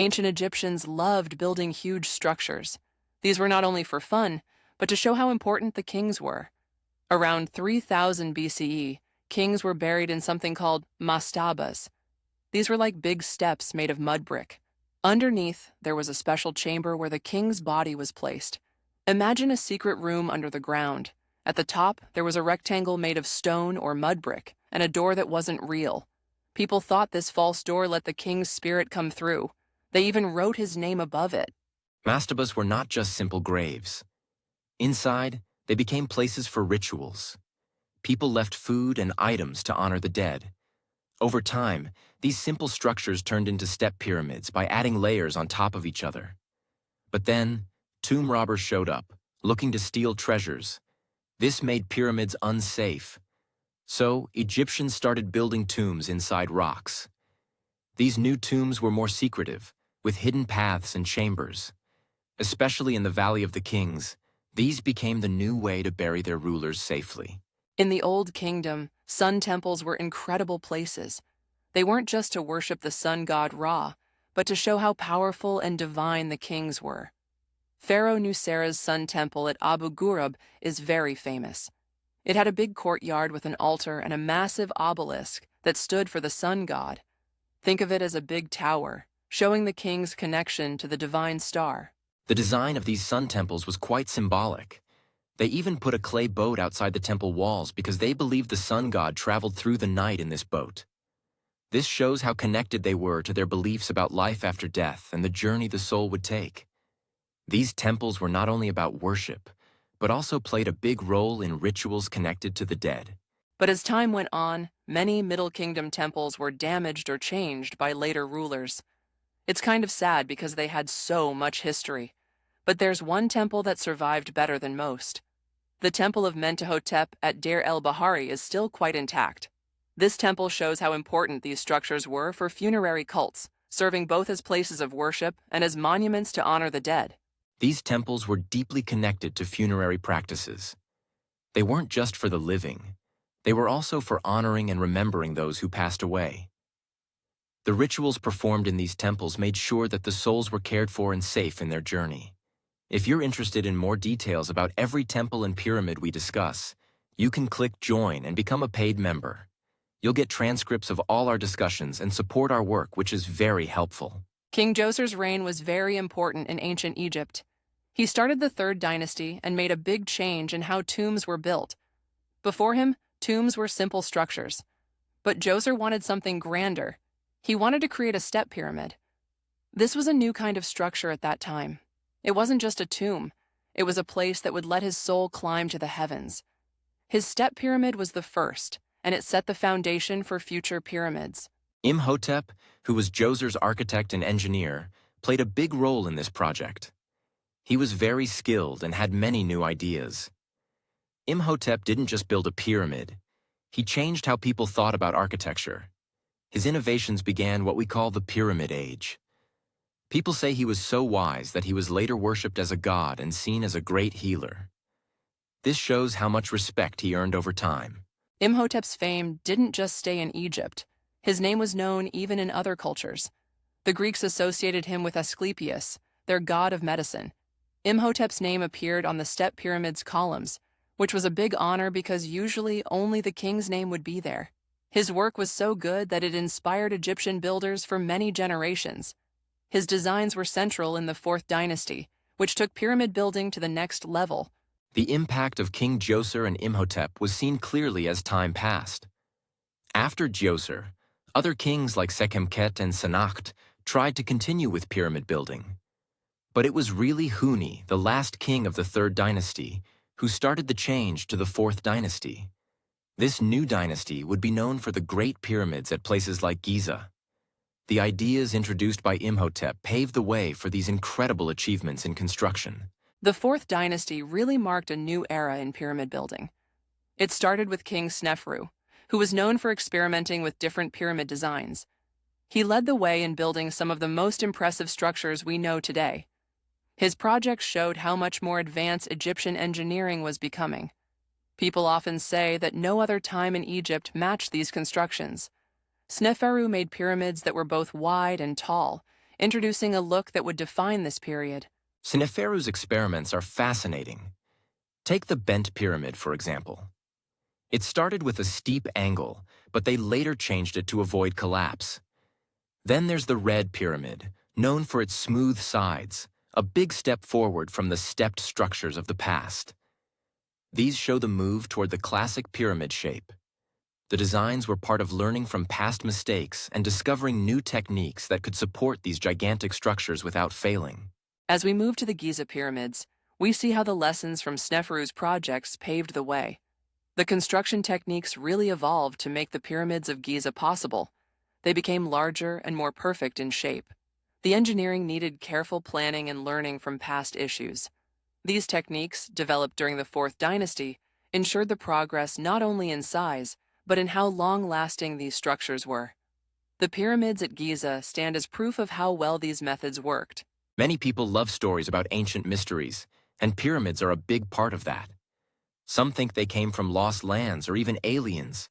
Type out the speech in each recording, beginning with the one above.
Ancient Egyptians loved building huge structures. These were not only for fun, but to show how important the kings were. Around 3000 BCE, kings were buried in something called mastabas. These were like big steps made of mud brick. Underneath, there was a special chamber where the king's body was placed. Imagine a secret room under the ground. At the top, there was a rectangle made of stone or mud brick, and a door that wasn't real. People thought this false door let the king's spirit come through. They even wrote his name above it. Mastabas were not just simple graves. Inside, they became places for rituals. People left food and items to honor the dead. Over time, these simple structures turned into step pyramids by adding layers on top of each other. But then, tomb robbers showed up, looking to steal treasures. This made pyramids unsafe. So, Egyptians started building tombs inside rocks. These new tombs were more secretive, with hidden paths and chambers. Especially in the Valley of the Kings, these became the new way to bury their rulers safely. In the Old Kingdom, sun temples were incredible places. They weren't just to worship the sun god Ra, but to show how powerful and divine the kings were. Pharaoh Nusera's sun temple at Abu Ghurab is very famous. It had a big courtyard with an altar and a massive obelisk that stood for the sun god. Think of it as a big tower, showing the king's connection to the divine star. The design of these sun temples was quite symbolic. They even put a clay boat outside the temple walls because they believed the sun god traveled through the night in this boat. This shows how connected they were to their beliefs about life after death and the journey the soul would take. These temples were not only about worship, but also played a big role in rituals connected to the dead. But as time went on, many Middle Kingdom temples were damaged or changed by later rulers. It's kind of sad because they had so much history. But there's one temple that survived better than most. The Temple of Imhotep at Deir el-Bahari is still quite intact. This temple shows how important these structures were for funerary cults, serving both as places of worship and as monuments to honor the dead. These temples were deeply connected to funerary practices. They weren't just for the living. They were also for honoring and remembering those who passed away. The rituals performed in these temples made sure that the souls were cared for and safe in their journey. If you're interested in more details about every temple and pyramid we discuss, you can click Join and become a paid member. You'll get transcripts of all our discussions and support our work, which is very helpful. King Djoser's reign was very important in ancient Egypt. He started the Third Dynasty and made a big change in how tombs were built. Before him, tombs were simple structures. But Djoser wanted something grander. He wanted to create a step pyramid. This was a new kind of structure at that time. It wasn't just a tomb. It was a place that would let his soul climb to the heavens. His step pyramid was the first, and it set the foundation for future pyramids. Imhotep, who was Djoser's architect and engineer, played a big role in this project. He was very skilled and had many new ideas. Imhotep didn't just build a pyramid. He changed how people thought about architecture. His innovations began what we call the Pyramid Age. People say he was so wise that he was later worshipped as a god and seen as a great healer. This shows how much respect he earned over time. Imhotep's fame didn't just stay in Egypt. His name was known even in other cultures. The Greeks associated him with Asclepius, their god of medicine. Imhotep's name appeared on the step pyramid's columns, which was a big honor because usually only the king's name would be there. His work was so good that it inspired Egyptian builders for many generations. His designs were central in the Fourth Dynasty, which took pyramid building to the next level. The impact of King Djoser and Imhotep was seen clearly as time passed. After Djoser, other kings like Sekhemkhet and Senakht tried to continue with pyramid building. But it was really Huni, the last king of the Third Dynasty, who started the change to the Fourth Dynasty. This new dynasty would be known for the Great Pyramids at places like Giza. The ideas introduced by Imhotep paved the way for these incredible achievements in construction. The Fourth Dynasty really marked a new era in pyramid building. It started with King Snefru, who was known for experimenting with different pyramid designs. He led the way in building some of the most impressive structures we know today. His projects showed how much more advanced Egyptian engineering was becoming. People often say that no other time in Egypt matched these constructions. Sneferu made pyramids that were both wide and tall, introducing a look that would define this period. Seneferu's experiments are fascinating. Take the bent pyramid, for example. It started with a steep angle, but they later changed it to avoid collapse. Then there's the red pyramid, known for its smooth sides, a big step forward from the stepped structures of the past. These show the move toward the classic pyramid shape. The designs were part of learning from past mistakes and discovering new techniques that could support these gigantic structures without failing. As we move to the Giza pyramids, we see how the lessons from Sneferu's projects paved the way. The construction techniques really evolved to make the pyramids of Giza possible. They became larger and more perfect in shape. The engineering needed careful planning and learning from past issues. These techniques, developed during the Fourth Dynasty, ensured the progress not only in size, but in how long-lasting these structures were. The pyramids at Giza stand as proof of how well these methods worked. Many people love stories about ancient mysteries, and pyramids are a big part of that. Some think they came from lost lands or even aliens,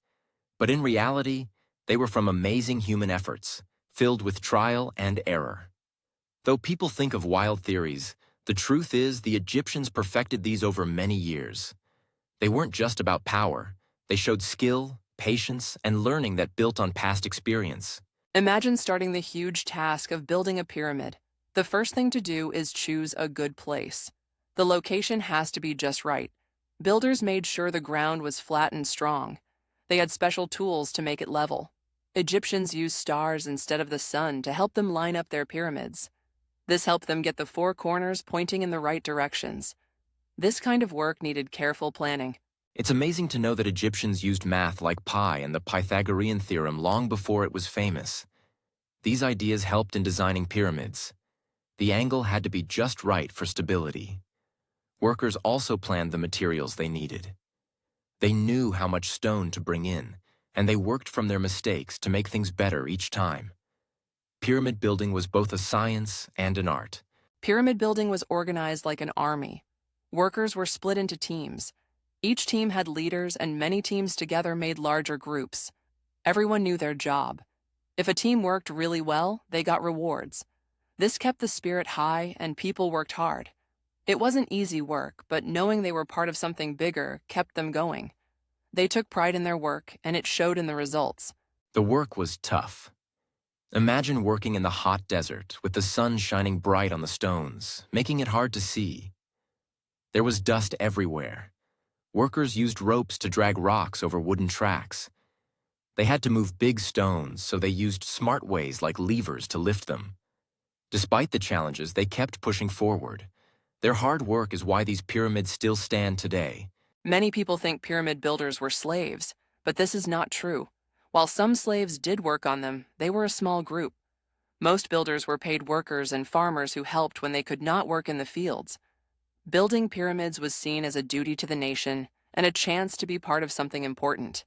but in reality, they were from amazing human efforts, filled with trial and error. Though people think of wild theories, the truth is the Egyptians perfected these over many years. They weren't just about power. They showed skill, patience, and learning that built on past experience. Imagine starting the huge task of building a pyramid. The first thing to do is choose a good place. The location has to be just right. Builders made sure the ground was flat and strong. They had special tools to make it level. Egyptians used stars instead of the sun to help them line up their pyramids. This helped them get the four corners pointing in the right directions. This kind of work needed careful planning. It's amazing to know that Egyptians used math like pi and the Pythagorean theorem long before it was famous. These ideas helped in designing pyramids. The angle had to be just right for stability. Workers also planned the materials they needed. They knew how much stone to bring in, and they worked from their mistakes to make things better each time. Pyramid building was both a science and an art. Pyramid building was organized like an army. Workers were split into teams. Each team had leaders, and many teams together made larger groups. Everyone knew their job. If a team worked really well, they got rewards. This kept the spirit high, and people worked hard. It wasn't easy work, but knowing they were part of something bigger kept them going. They took pride in their work, and it showed in the results. The work was tough. Imagine working in the hot desert with the sun shining bright on the stones, making it hard to see. There was dust everywhere. Workers used ropes to drag rocks over wooden tracks. They had to move big stones, so they used smart ways like levers to lift them. Despite the challenges, they kept pushing forward. Their hard work is why these pyramids still stand today. Many people think pyramid builders were slaves, but this is not true. While some slaves did work on them, they were a small group. Most builders were paid workers and farmers who helped when they could not work in the fields. Building pyramids was seen as a duty to the nation and a chance to be part of something important.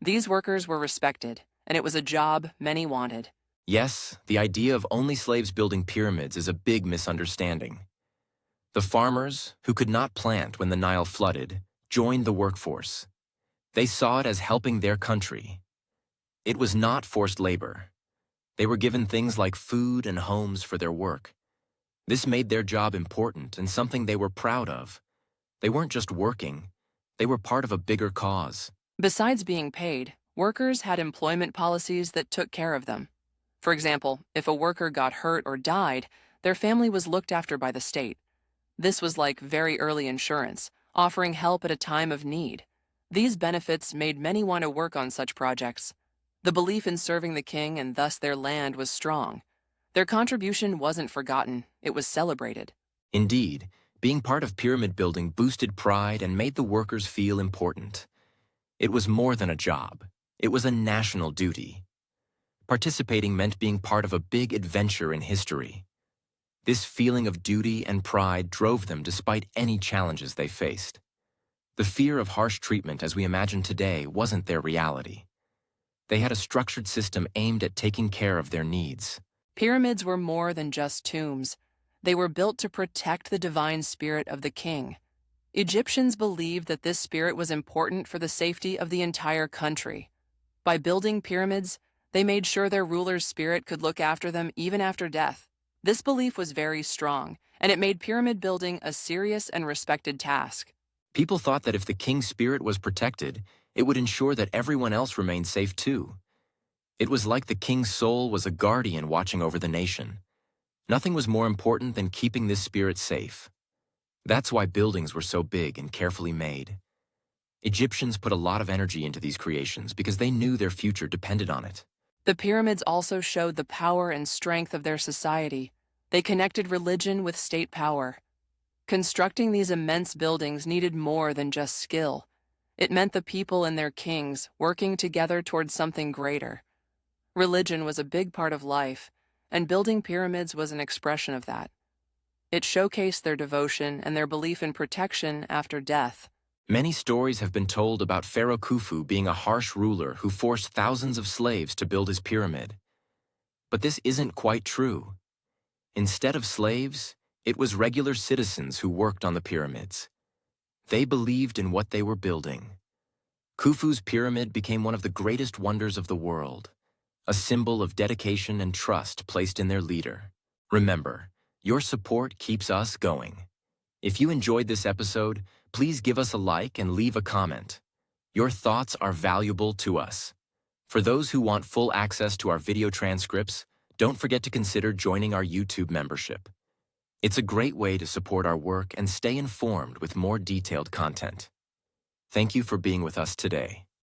These workers were respected, and it was a job many wanted. Yes, the idea of only slaves building pyramids is a big misunderstanding. The farmers, who could not plant when the Nile flooded, joined the workforce. They saw it as helping their country. It was not forced labor. They were given things like food and homes for their work. This made their job important and something they were proud of. They weren't just working, they were part of a bigger cause. Besides being paid, workers had employment policies that took care of them. For example, if a worker got hurt or died, their family was looked after by the state. This was like very early insurance, offering help at a time of need. These benefits made many want to work on such projects. The belief in serving the king and thus their land was strong. Their contribution wasn't forgotten, it was celebrated. Indeed, being part of pyramid building boosted pride and made the workers feel important. It was more than a job. It was a national duty. Participating meant being part of a big adventure in history. This feeling of duty and pride drove them despite any challenges they faced. The fear of harsh treatment as we imagine today wasn't their reality. They had a structured system aimed at taking care of their needs. Pyramids were more than just tombs. They were built to protect the divine spirit of the king. Egyptians believed that this spirit was important for the safety of the entire country. By building pyramids, they made sure their ruler's spirit could look after them even after death. This belief was very strong, and it made pyramid building a serious and respected task. People thought that if the king's spirit was protected, it would ensure that everyone else remained safe too. It was like the king's soul was a guardian watching over the nation. Nothing was more important than keeping this spirit safe. That's why buildings were so big and carefully made. Egyptians put a lot of energy into these creations because they knew their future depended on it. The pyramids also showed the power and strength of their society. They connected religion with state power. Constructing these immense buildings needed more than just skill. It meant the people and their kings working together towards something greater. Religion was a big part of life, and building pyramids was an expression of that. It showcased their devotion and their belief in protection after death. Many stories have been told about Pharaoh Khufu being a harsh ruler who forced thousands of slaves to build his pyramid. But this isn't quite true. Instead of slaves, it was regular citizens who worked on the pyramids. They believed in what they were building. Khufu's pyramid became one of the greatest wonders of the world, a symbol of dedication and trust placed in their leader. Remember, your support keeps us going. If you enjoyed this episode, please give us a like and leave a comment. Your thoughts are valuable to us. For those who want full access to our video transcripts, don't forget to consider joining our YouTube membership. It's a great way to support our work and stay informed with more detailed content. Thank you for being with us today.